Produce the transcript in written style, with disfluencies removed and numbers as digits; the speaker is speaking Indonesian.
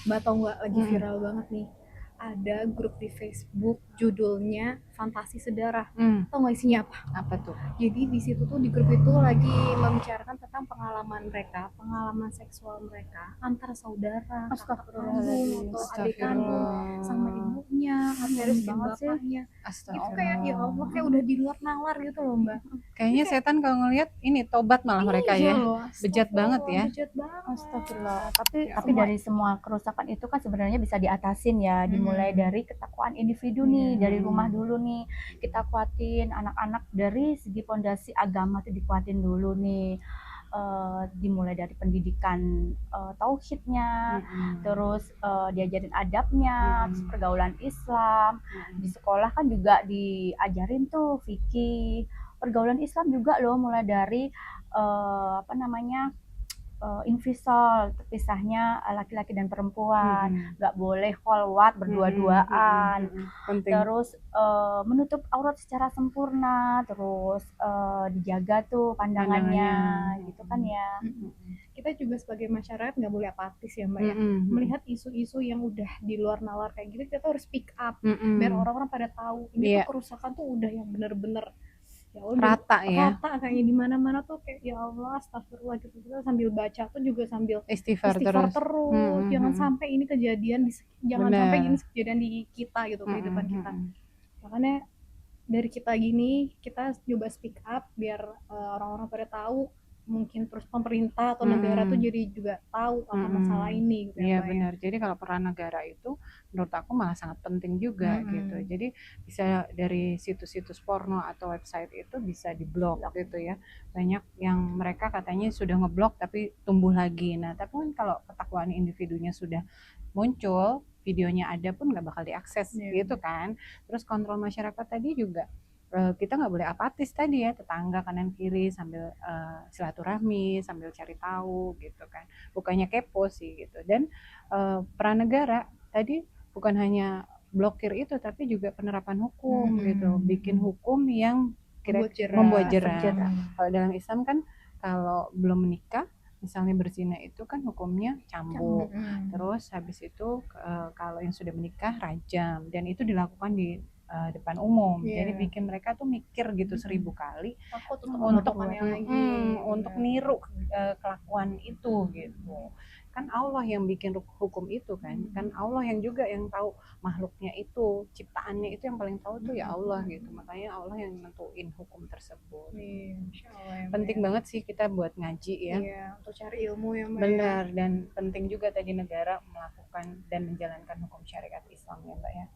Mbak tahu nggak lagi Mm-mm. viral banget nih? Ada grup di Facebook judulnya Fantasi Sedarah. Hmm, Tahu nggak isinya apa? apa tuh? Jadi di situ tuh di grup itu lagi membicarakan tentang pengalaman mereka, pengalaman seksual mereka antara saudara, kakak kandung Astagfirullahaladzim. atau adik kandung sama Astagfirullah. ibunya atau Miris mungkin banget sih. bapaknya. Itu kayak ya Allah kayak Astagfirullah. udah di luar nalar gitu loh Mbak. Itu Kayaknya kayak setan kalau ngelihat ini tobat malah mereka iya ya. loh, Bejat banget astagfirullah, ya. bejat banget. Astagfirullah. Tapi Ya tapi Allah. dari semua kerusakan itu kan sebenarnya bisa diatasin ya. Dimulai dari ketakwaan individu nih, Iya. dari rumah dulu nih. Kita kuatin anak-anak dari segi fondasi agama tuh dikuatin dulu nih. Dimulai dari pendidikan tauhidnya, terus diajarin adabnya, terus pergaulan Islam. Di sekolah kan juga diajarin tuh fikih, pergaulan Islam juga loh, mulai dari apa namanya, infisal, terpisahnya laki-laki dan perempuan, nggak boleh kholwat berdua-duaan, Penting. terus menutup aurat secara sempurna, terus dijaga tuh pandangannya, gitu kan ya. Kita juga sebagai masyarakat nggak boleh apatis ya Mbak ya. Melihat isu-isu yang udah di luar nalar kayak gitu, kita harus speak up biar orang-orang pada tahu ini Iya. tuh kerusakan tuh udah yang bener-bener ya Allah Rata ya. rata kayaknya di mana-mana tuh kayak ya Allah astagfirullah gitu. Kita sambil baca tuh juga sambil Istighfar istighfar terus. terus. Jangan sampai ini kejadian jangan sampai ini Benar. kejadian di kita gitu, kehidupan kita. Makanya dari kita gini kita coba speak up biar orang-orang pada tahu, mungkin terus pemerintah atau negara tuh jadi juga tahu akan masalah ini gitu Iya ya Mbak ya. benar. Jadi kalau peran negara itu menurut aku malah sangat penting juga gitu. Jadi bisa dari situs-situs porno atau website itu bisa diblok gitu ya. Banyak yang mereka katanya sudah ngeblok tapi tumbuh lagi. Nah, tapi kan kalau ketakwaan individunya sudah muncul, videonya ada pun nggak bakal diakses gitu kan. Terus kontrol masyarakat tadi juga kita nggak boleh apatis tadi ya, tetangga kanan kiri sambil silaturahmi, sambil cari tahu gitu kan, bukannya kepo sih gitu. Dan peran negara tadi bukan hanya blokir itu tapi juga penerapan hukum gitu, bikin hukum yang membuat jerah. Kalau dalam Islam kan kalau belum menikah misalnya berzina itu kan hukumnya cambuk. Terus habis itu kalau yang sudah menikah rajam, dan itu dilakukan di depan umum. Jadi bikin mereka tuh mikir gitu 1000 kali untuk niru kelakuan itu gitu. Kan Allah yang bikin hukum itu kan Allah yang juga yang tahu makhluknya itu, ciptaannya itu yang paling tahu tuh ya Allah gitu. Makanya Allah yang nentuin hukum tersebut. Penting banget sih kita buat ngaji ya. Iya, untuk cari ilmu ya Mbak. Benar, dan penting juga tadi negara melakukan dan menjalankan hukum syariat Islam ya Mbak ya.